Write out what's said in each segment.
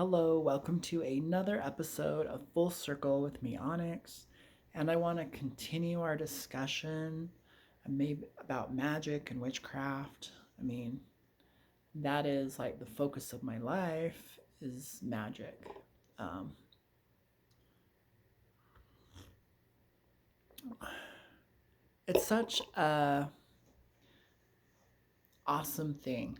Hello, welcome to another episode of Full Circle with me, Onyx. And I want to continue our discussion maybe about magic and witchcraft. I mean, that is like the focus of my life is magic. Um, it's such a awesome thing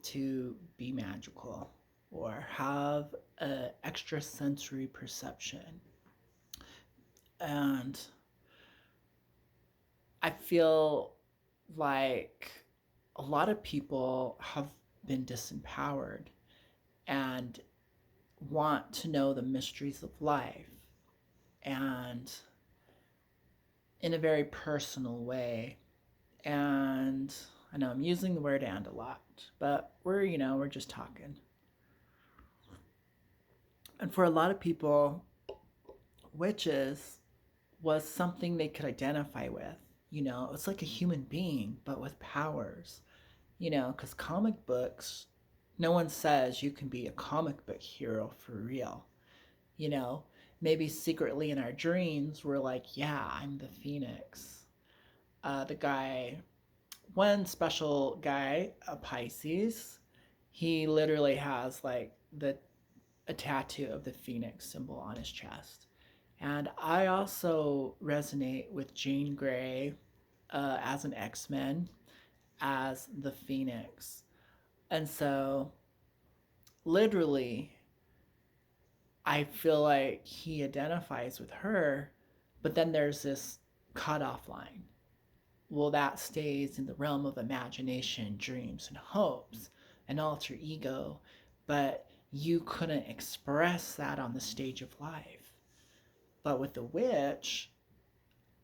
to be magical or have a extrasensory perception. And I feel like a lot of people have been disempowered and want to know the mysteries of life and in a very personal way. And I know I'm using the word and a lot, but we're just talking. And for a lot of people, witches was something they could identify with. It's like a human being, but with powers. Because comic books, no one says you can be a comic book hero for real. You know, maybe secretly in our dreams, we're like, yeah, I'm the Phoenix. The guy, one special guy, a Pisces, he literally has like a tattoo of the Phoenix symbol on his chest. And I also resonate with Jean Grey as an X-Men, as the Phoenix. And so, literally, I feel like he identifies with her, but then there's this cutoff line. Well, that stays in the realm of imagination, dreams, and hopes, an alter ego, but you couldn't express that on the stage of life. But with the witch,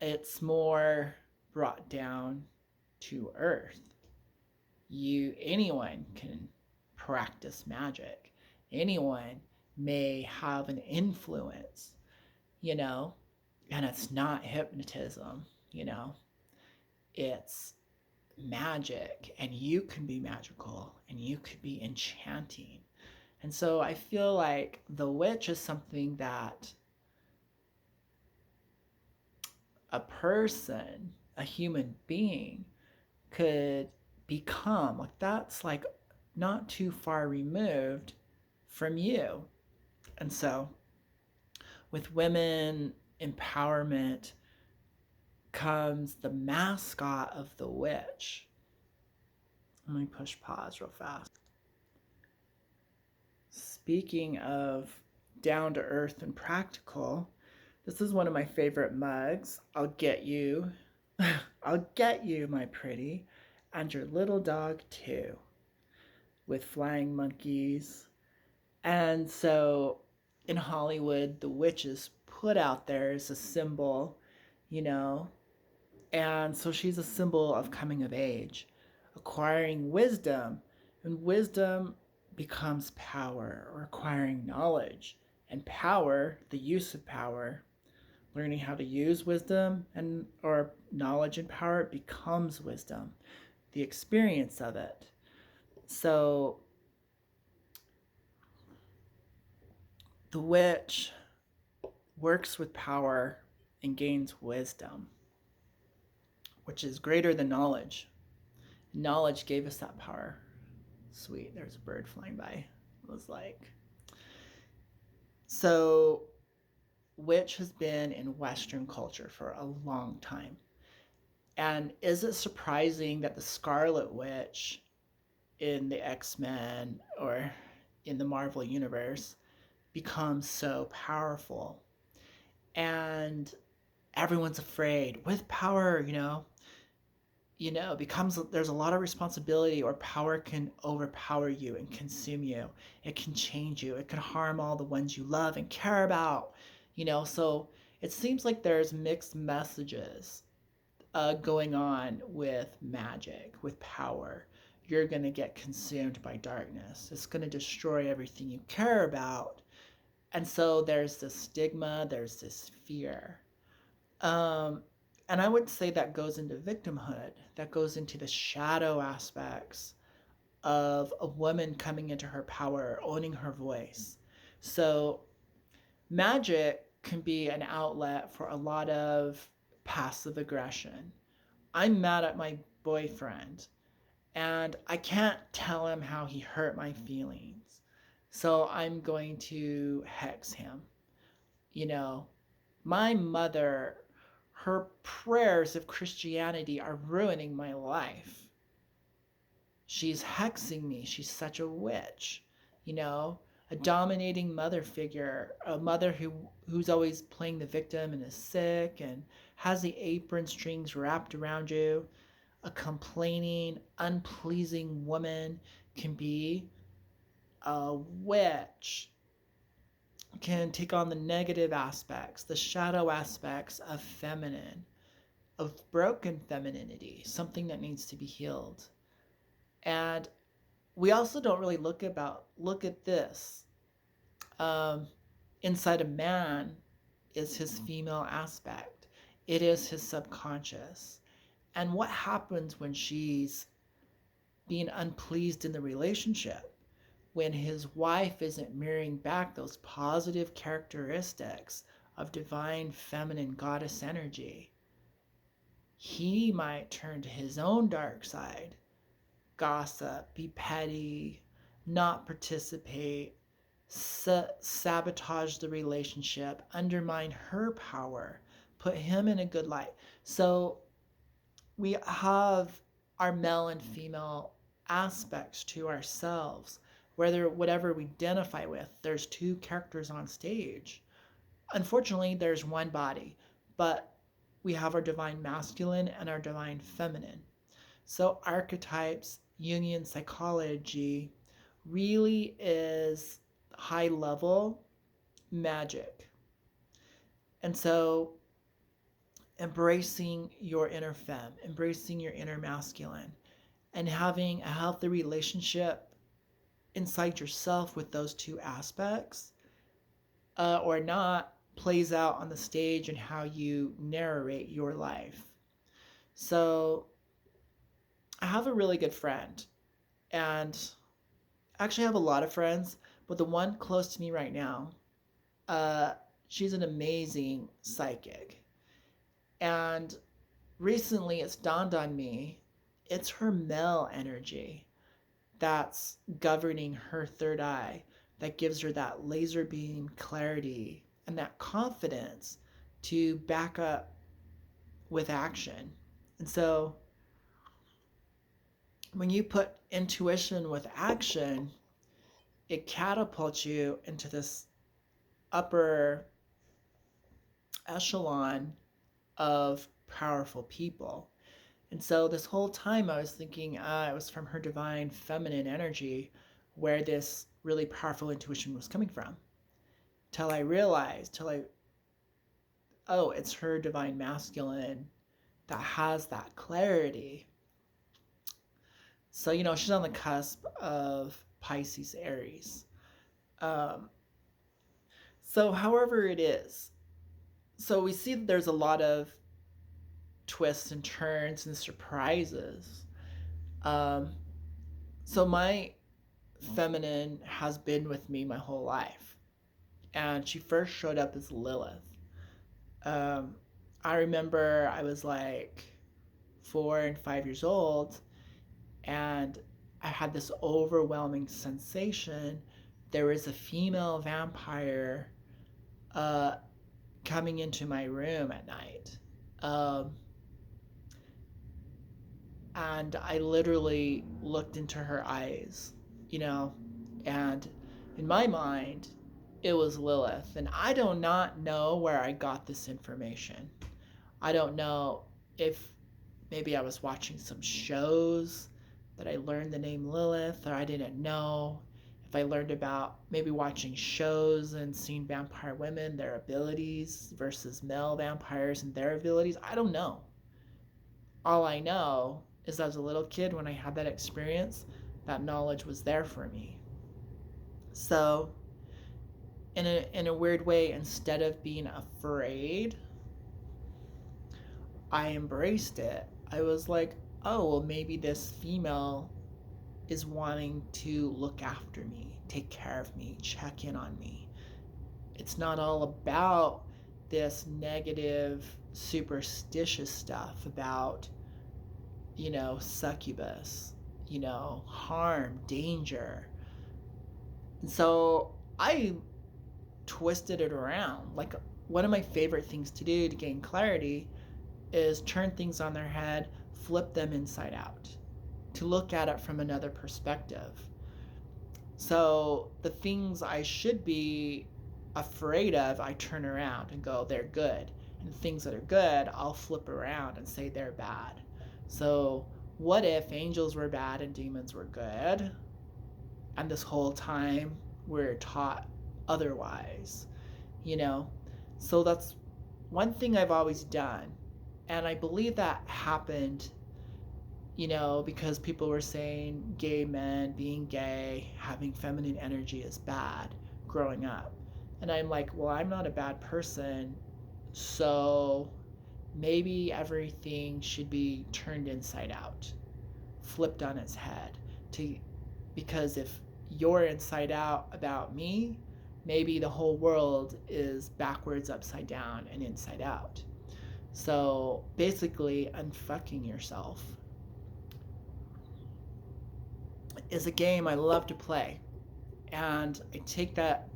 it's more brought down to earth. Anyone can practice magic. Anyone may have an influence, you know, and it's not hypnotism, you know. It's magic, and you can be magical and you could be enchanting. And so I feel like the witch is something that a person, a human being, could become. Like, that's like not too far removed from you. And so, with women empowerment comes the mascot of the witch. Let me push pause real fast. Speaking of down to earth and practical, this is one of my favorite mugs. I'll get you. I'll get you, my pretty, and your little dog too, with flying monkeys. And so in Hollywood, the witch is put out there as a symbol, you know, and so she's a symbol of coming of age, acquiring wisdom, and wisdom becomes power, or acquiring knowledge, and power, the use of power, learning how to use wisdom and or knowledge and power becomes wisdom, the experience of it. So the witch works with power and gains wisdom, which is greater than knowledge. Knowledge gave us that power. Sweet, there's a bird flying by. It was like, so witch has been in Western culture for a long time. And is it surprising that the Scarlet Witch in the X-Men or in the Marvel Universe becomes so powerful? And everyone's afraid with power, becomes, there's a lot of responsibility, or power can overpower you and consume you. It can change you. It can harm all the ones you love and care about, so it seems like there's mixed messages going on with magic, with power. You're going to get consumed by darkness. It's going to destroy everything you care about. And so there's this stigma, there's this fear. Um, and I would say that goes into victimhood, that goes into the shadow aspects of a woman coming into her power, owning her voice. So magic can be an outlet for a lot of passive aggression. I'm mad at my boyfriend and I can't tell him how he hurt my feelings. So I'm going to hex him. You know, my mother, her prayers of Christianity are ruining my life. She's hexing me. She's such a witch. You know, a dominating mother figure, a mother who's always playing the victim and is sick and has the apron strings wrapped around you. A complaining, unpleasing woman can be a witch, can take on the negative aspects, the shadow aspects of feminine, of broken femininity, something that needs to be healed. And we also don't really look at this. Um, Inside a man is his female aspect. It is his subconscious. And what happens when she's being unpleased in the relationship? When his wife isn't mirroring back those positive characteristics of divine feminine goddess energy, he might turn to his own dark side, gossip, be petty, not participate, sabotage the relationship, undermine her power, put him in a good light. So we have our male and female aspects to ourselves, whether whatever we identify with. There's two characters on stage. Unfortunately, there's one body, but we have our divine masculine and our divine feminine. So archetypes, Jungian psychology really is high level magic. And so embracing your inner femme, embracing your inner masculine, and having a healthy relationship inside yourself with those two aspects, or not, plays out on the stage and how you narrate your life. So I have a really good friend, and I actually have a lot of friends, but the one close to me right now, uh, she's an amazing psychic. And recently it's dawned on me it's her male energy that's governing her third eye, that gives her that laser beam clarity and that confidence to back up with action. And so when you put intuition with action, it catapults you into this upper echelon of powerful people. And so this whole time I was thinking it was from her divine feminine energy where this really powerful intuition was coming from. Till I realized, oh, it's her divine masculine that has that clarity. So, she's on the cusp of Pisces Aries. Um, so, however it is, so we see that there's a lot of twists and turns and surprises. Um, so my feminine has been with me my whole life, and she first showed up as Lilith. Um, I remember I was like 4 and 5 years old, and I had this overwhelming sensation. There was a female vampire uh, coming into my room at night. Um, and I literally looked into her eyes, you know, and in my mind, it was Lilith. And I do not know where I got this information. I don't know if maybe I was watching some shows that I learned the name Lilith, or I didn't know. If I learned about maybe watching shows and seeing vampire women, their abilities versus male vampires and their abilities, I don't know. All I know is as a little kid, when I had that experience, that knowledge was there for me. So, in a weird way, instead of being afraid, I embraced it. I was like, oh, well, maybe this female is wanting to look after me, take care of me, check in on me. It's not all about this negative, superstitious stuff about, succubus, harm, danger. And so I twisted it around. Like, one of my favorite things to do to gain clarity is turn things on their head, flip them inside out, to look at it from another perspective. So the things I should be afraid of, I turn around and go, they're good. And the things that are good, I'll flip around and say they're bad. So what if angels were bad and demons were good? And this whole time we're taught otherwise, you know? So that's one thing I've always done. And I believe that happened, because people were saying gay men being gay, having feminine energy is bad growing up. And I'm like, well, I'm not a bad person. So maybe everything should be turned inside out, flipped on its head. Because if you're inside out about me, maybe the whole world is backwards, upside down, and inside out. So basically, unfucking yourself is a game I love to play. And I take that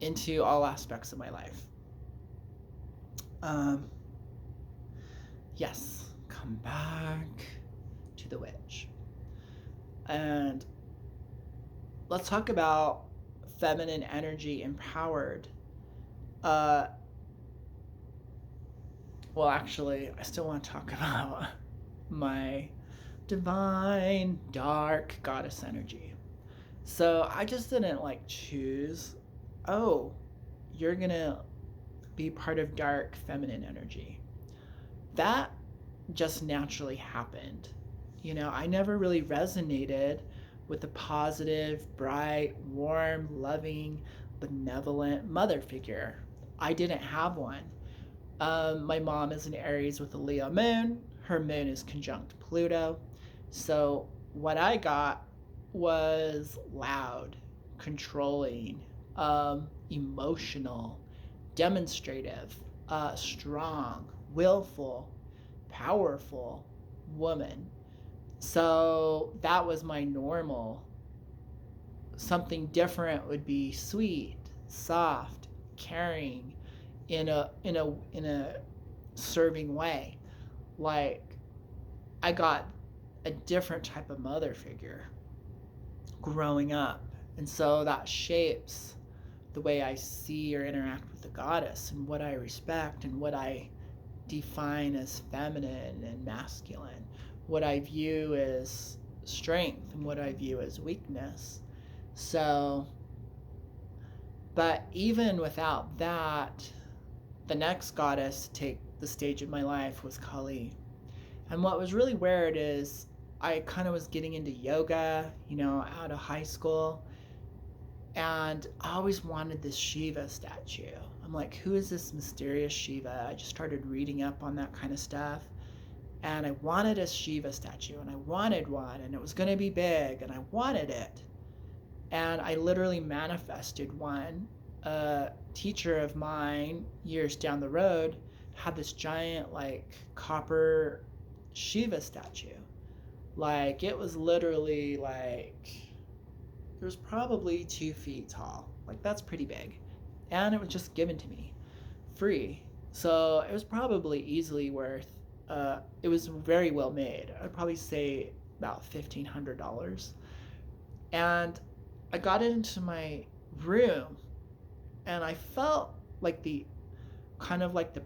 into all aspects of my life. Yes, come back to the witch. And let's talk about feminine energy empowered. Well, actually, I still want to talk about my divine dark goddess energy. So I just didn't choose, oh, you're gonna be part of dark feminine energy. That just naturally happened. I never really resonated with the positive, bright, warm, loving, benevolent mother figure. I didn't have one. My mom is an Aries with a Leo moon. Her moon is conjunct Pluto. So what I got was loud, controlling, emotional, demonstrative, strong, willful, powerful woman. So that was my normal. Something different would be sweet, soft, caring, in a serving way. Like, I got a different type of mother figure growing up, and so that shapes the way I see or interact with the goddess, and what I respect, and what I define as feminine and masculine, what I view as strength and what I view as weakness. So, but even without that, the next goddess to take the stage of my life was Kali. And what was really weird is I kind of was getting into yoga, out of high school. And I always wanted this Shiva statue. I'm like, who is this mysterious Shiva? I just started reading up on that kind of stuff. And I wanted a Shiva statue, and I wanted one, and it was going to be big, and I wanted it. And I literally manifested one. A teacher of mine years down the road had this giant copper Shiva statue. It was literally it was probably 2 feet tall. That's pretty big. And it was just given to me free. So it was probably easily worth, it was very well made. I'd probably say about $1,500. And I got it into my room, and I felt the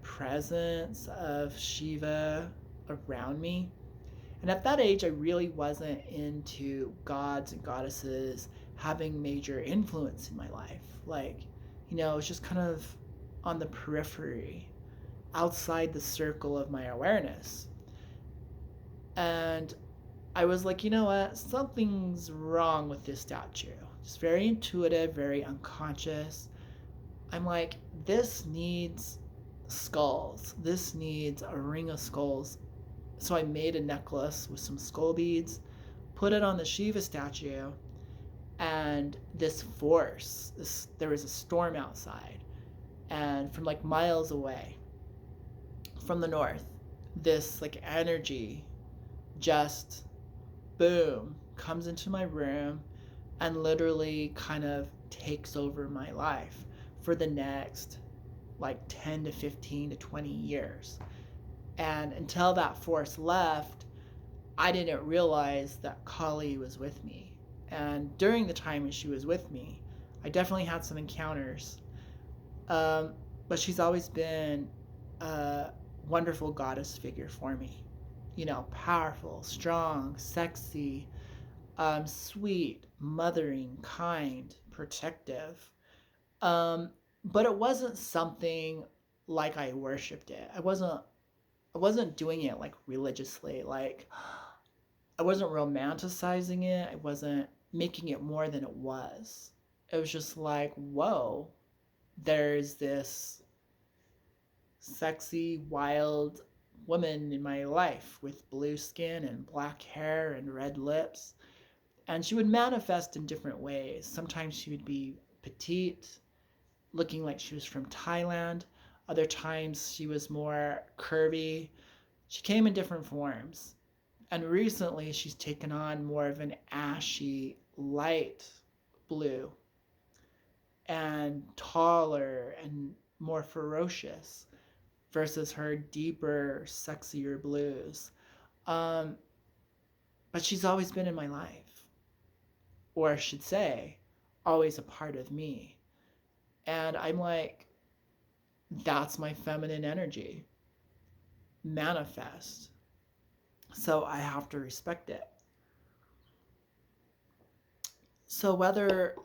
presence of Shiva around me. And at that age, I really wasn't into gods and goddesses having major influence in my life. It was just kind of on the periphery, outside the circle of my awareness. And I was like, you know what? Something's wrong with this statue. Just very intuitive, very unconscious. I'm like, this needs skulls. This needs a ring of skulls. So I made a necklace with some skull beads, put it on the Shiva statue, and this force, there was a storm outside, and from like miles away from the north, this like energy just boom comes into my room and literally kind of takes over my life for the next like 10 to 15 to 20 years. And until that force left, I didn't realize that Kali was with me. And during the time when she was with me, I definitely had some encounters. Um, but she's always been a wonderful goddess figure for me. You know, powerful, strong, sexy, sweet, mothering, kind, protective. Um, but it wasn't something like I worshipped it. I wasn't doing it like religiously. Like I wasn't romanticizing it. I wasn't making it more than it was. It was just like, whoa, there's this sexy, wild woman in my life with blue skin and black hair and red lips. And she would manifest in different ways. Sometimes she would be petite, looking like she was from Thailand. Other times she was more curvy. She came in different forms. And recently she's taken on more of an ashy, light blue and taller and more ferocious versus her deeper, sexier blues. Um, but she's always been in my life, or I should say, always a part of me. And I'm like, that's my feminine energy. Manifest. So I have to respect it. So whether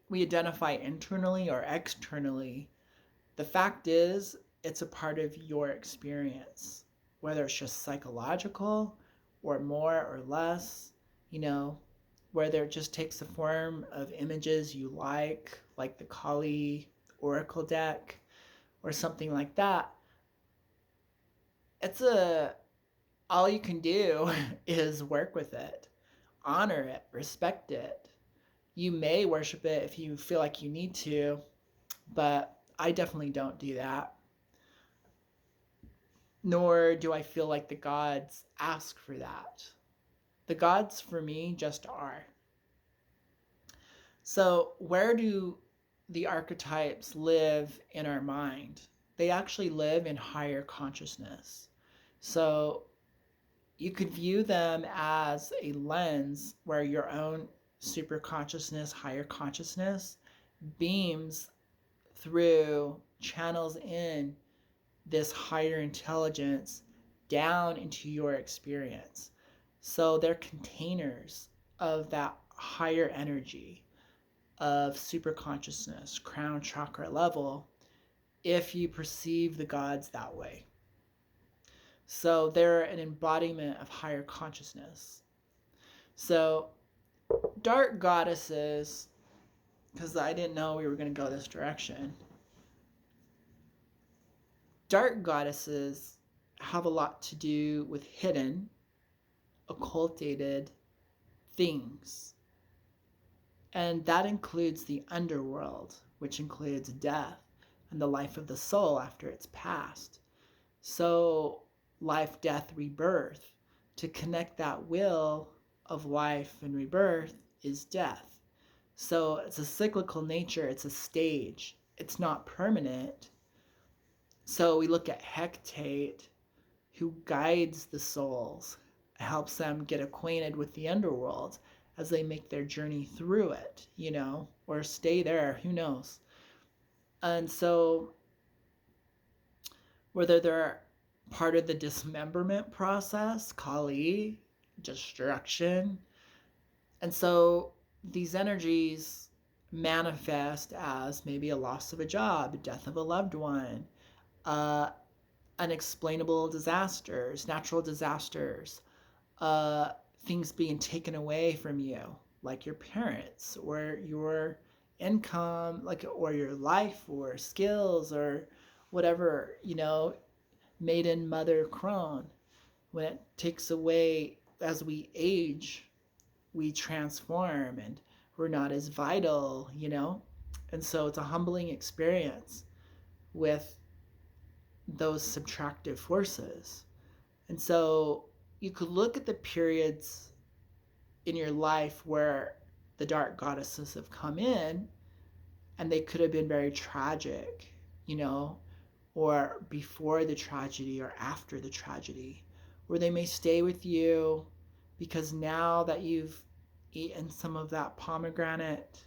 we identify internally or externally, the fact is it's a part of your experience, whether it's just psychological or more or less, you know, whether it just takes the form of images you like the Kali Oracle deck or something like that. It's a all you can do is work with it, honor it, respect it. You may worship it if you feel like you need to, but I definitely don't do that. Nor do I feel like the gods ask for that. The gods for me just are. So, where do the archetypes live in our mind? They actually live in higher consciousness. So, you could view them as a lens where your own super consciousness, higher consciousness beams through, channels in this higher intelligence down into your experience. So they're containers of that higher energy of super consciousness, crown chakra level, if you perceive the gods that way. So they're an embodiment of higher consciousness. So dark goddesses, because I didn't know we were going to go this direction, dark goddesses have a lot to do with hidden, occultated things. And that includes the underworld, which includes death and the life of the soul after it's passed. So, life, death, rebirth, to connect that wheel of life and rebirth is death. So, it's a cyclical nature, it's a stage, it's not permanent. So, we look at Hecate, who guides the souls, helps them get acquainted with the underworld as they make their journey through it, you know, or stay there, who knows. And so, whether they're part of the dismemberment process, Kali, destruction. And so, these energies manifest as maybe a loss of a job, death of a loved one, uh, unexplainable disasters, natural disasters, uh, things being taken away from you, like your parents or your income, like or your life or skills or whatever, you know, maiden mother crone, when it takes away as we age, we transform and we're not as vital, you know? And so it's a humbling experience with those subtractive forces. And so you could look at the periods in your life where the dark goddesses have come in, and they could have been very tragic, you know, or before the tragedy or after the tragedy, where they may stay with you because now that you've eaten some of that pomegranate,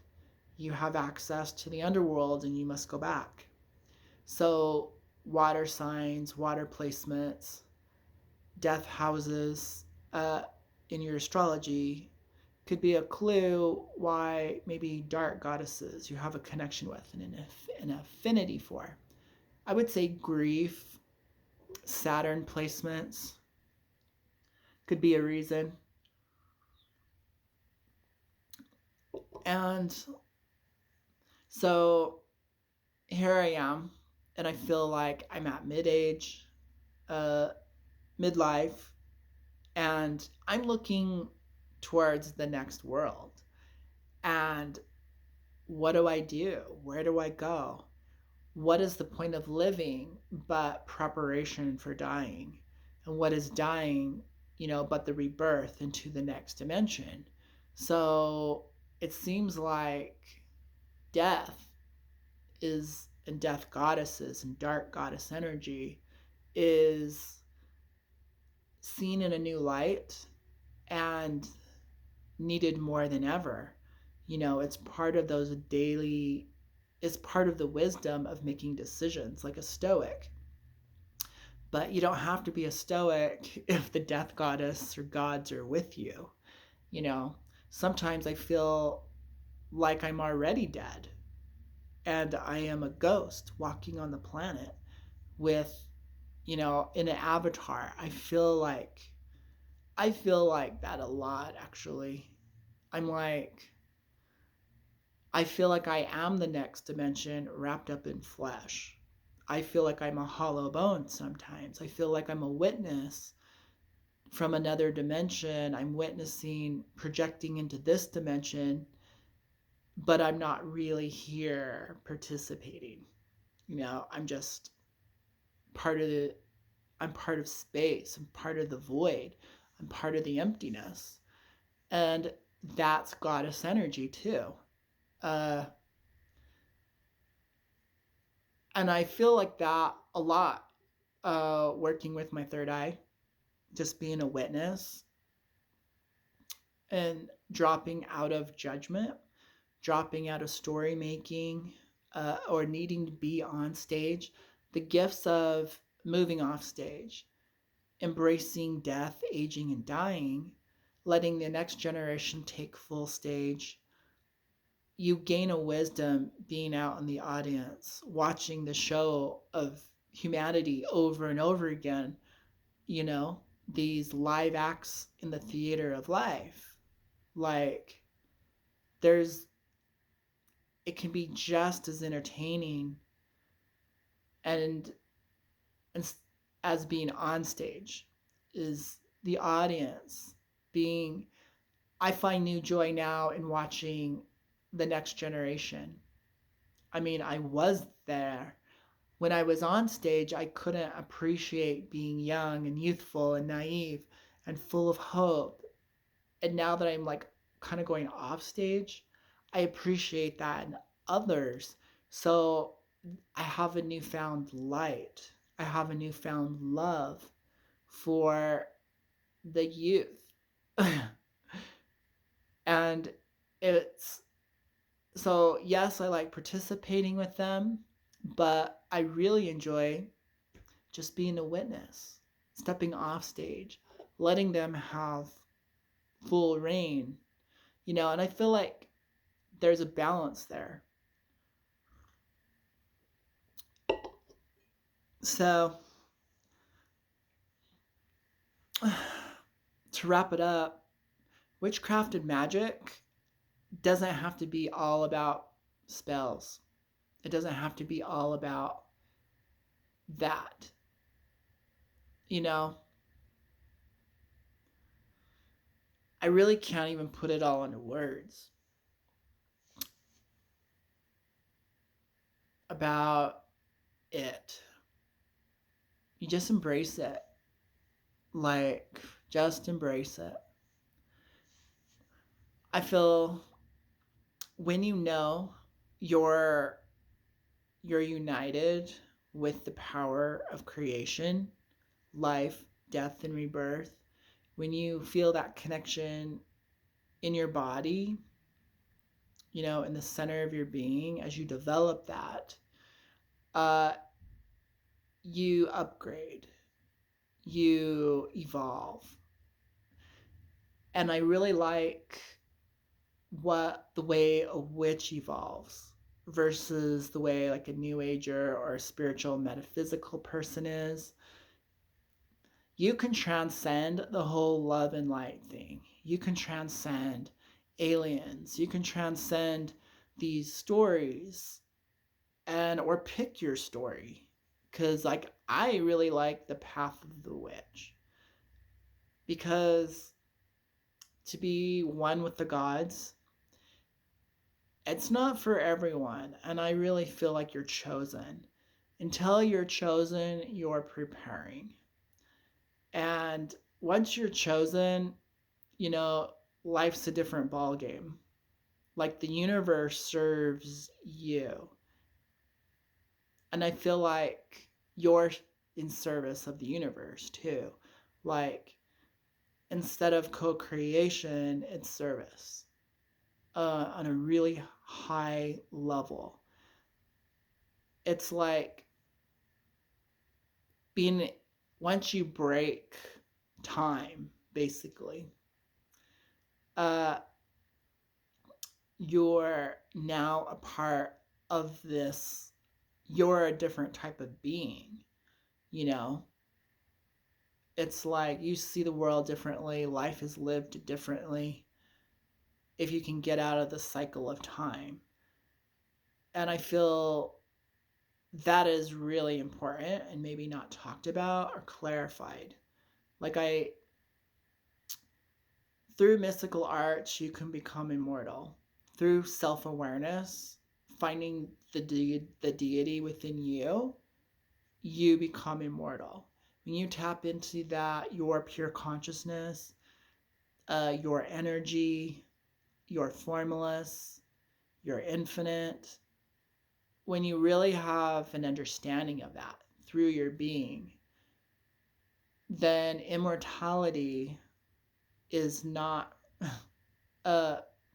you have access to the underworld and you must go back. So, water signs, water placements, death houses in your astrology could be a clue why maybe dark goddesses you have a connection with and an affinity for. I would say grief, Saturn placements could be a reason. And so here I am, and I feel like I'm at mid age, uh, midlife, and I'm looking towards the next world. And what do I do? Where do I go? What is the point of living but preparation for dying? And what is dying, you know, but the rebirth into the next dimension? So it seems like death is, and death goddesses and dark goddess energy is seen in a new light and needed more than ever. You know, it's part of those daily, it's part of the wisdom of making decisions, like a stoic. But you don't have to be a stoic if the death goddess or gods are with you. You know, sometimes I feel like I'm already dead and I am a ghost walking on the planet with, you know, in an avatar. I feel like that a lot actually. I'm like, I feel like I am the next dimension wrapped up in flesh. I feel like I'm a hollow bone sometimes. I feel like I'm a witness from another dimension. I'm witnessing, projecting into this dimension, but I'm not really here participating. You know, I'm just part of the, I'm part of space. I'm part of the void. I'm part of the emptiness. And that's goddess energy too. Uh, and I feel like that a lot working with my third eye, just being a witness and dropping out of judgment, dropping out of story making, or needing to be on stage, the gifts of moving off stage, embracing death, aging, and dying, letting the next generation take full stage. You gain a wisdom being out in the audience, watching the show of humanity over and over again, you know, these live acts in the theater of life. Like, there's, it can be just as entertaining and, and as being on stage is the audience being, I find new joy now in watching the next generation. I mean, I was there. When I was on stage, I couldn't appreciate being young and youthful and naive and full of hope. And now that I'm like kind of going off stage, I appreciate that in others. So I have a newfound light. I have a newfound love for the youth. And it's, so yes, I like participating with them, but I really enjoy just being a witness, stepping off stage, letting them have full reign, you know, and I feel like there's a balance there. So, to wrap it up, witchcraft and magic doesn't have to be all about spells. It doesn't have to be all about that. You know, I really can't even put it all into words about it. You just embrace it. Like, just embrace it. I feel when you know you're you're united with the power of creation, life, death, and rebirth, when you feel that connection in your body, in the center of your being, as you develop that, uh, you upgrade, you evolve. And I really like what the way a witch evolves versus the way like a new ager or a spiritual metaphysical person is. You can transcend the whole love and light thing. You can transcend aliens. You can transcend these stories and or pick your story. Cause like I really like the path of the witch. Because to be one with the gods, it's not for everyone. And I really feel like you're chosen. Until you're chosen, you're preparing. And once you're chosen, you know, life's a different ball game. Like the universe serves you. And I feel like you're in service of the universe too. Like instead of co-creation, it's service on a really high level. It's like being once you break time, basically, uh, you're now a part of this. You're a different type of being, you know? It's like you see the world differently, life is lived differently if you can get out of the cycle of time. And I feel that is really important and maybe not talked about or clarified. Like through mystical arts, you can become immortal. Through self-awareness, finding the deity within you, you become immortal. When you tap into that, your pure consciousness, your energy, your formless, your infinite, when you really have an understanding of that through your being, then immortality is not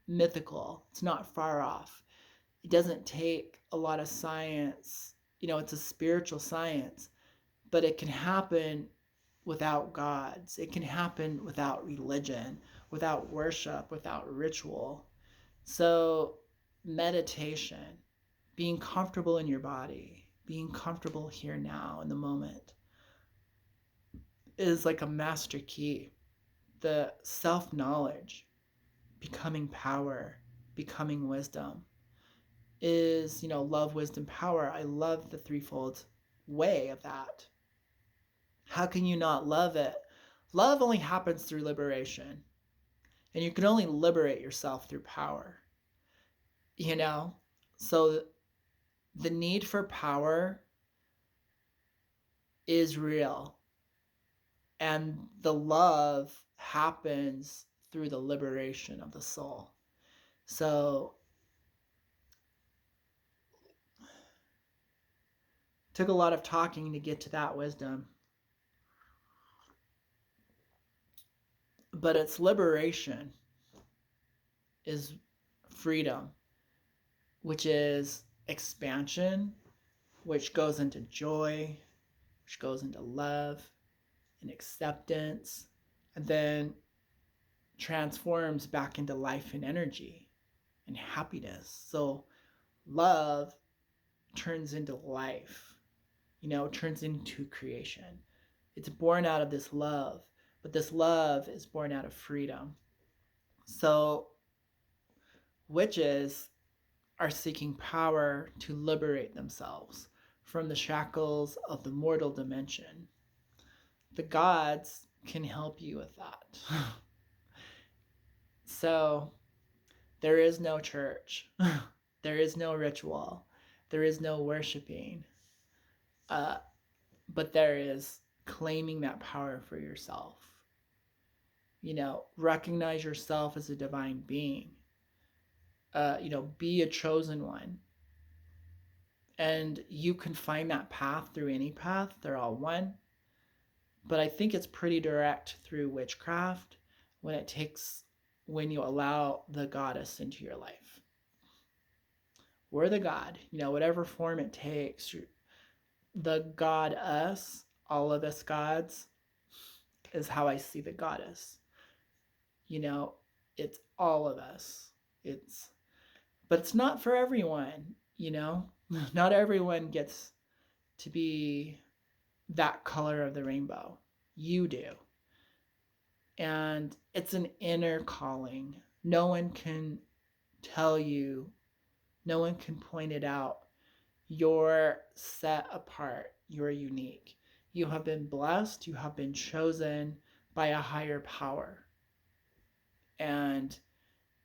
mythical. It's not far off. It doesn't take a lot of science. It's a spiritual science, but it can happen without gods. It can happen without religion, without worship, without ritual. So, meditation, being comfortable in your body, being comfortable here now in the moment, is like a master key. The self knowledge, becoming power, becoming wisdom is, love, wisdom, power. I love the threefold way of that. How can you not love it? Love only happens through liberation, and you can only liberate yourself through power. You know? So the need for power is real, and the love happens through the liberation of the soul. So took a lot of talking to get to that wisdom. But its liberation is freedom, which is expansion, which goes into joy, which goes into love and acceptance, and then transforms back into life and energy and happiness. So love turns into life, turns into creation. It's born out of this love, but this love is born out of freedom. So witches are seeking power to liberate themselves from the shackles of the mortal dimension. The gods can help you with that. So there is no church, there is no ritual, there is no worshiping, uh, but there is claiming that power for yourself. Recognize yourself as a divine being. Be a chosen one. And you can find that path through any path, they're all one. But I think it's pretty direct through witchcraft when you allow the goddess into your life. We're the god, whatever form it takes. The god us, all of us gods, is how I see the goddess. It's all of us. But it's not for everyone. Not everyone gets to be that color of the rainbow. You do. And it's an inner calling. No one can tell you, no one can point it out. You're set apart. You're unique. You have been blessed. You have been chosen by a higher power. And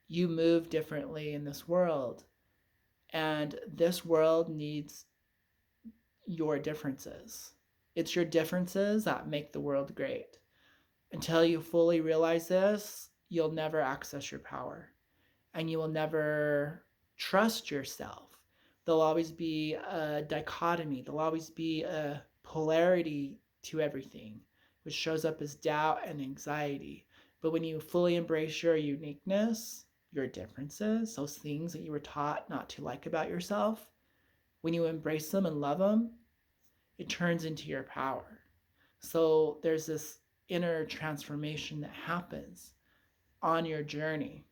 you move differently in this world. And this world needs your differences. It's your differences that make the world great. Until you fully realize this, you'll never access your power. And you will never trust yourself. There'll always be a dichotomy, there'll always be a polarity to everything, which shows up as doubt and anxiety. But when you fully embrace your uniqueness, your differences, those things that you were taught not to like about yourself, when you embrace them and love them, it turns into your power. So there's this inner transformation that happens on your journey,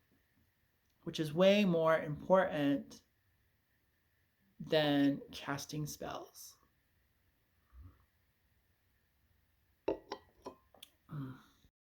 which is way more important than casting spells.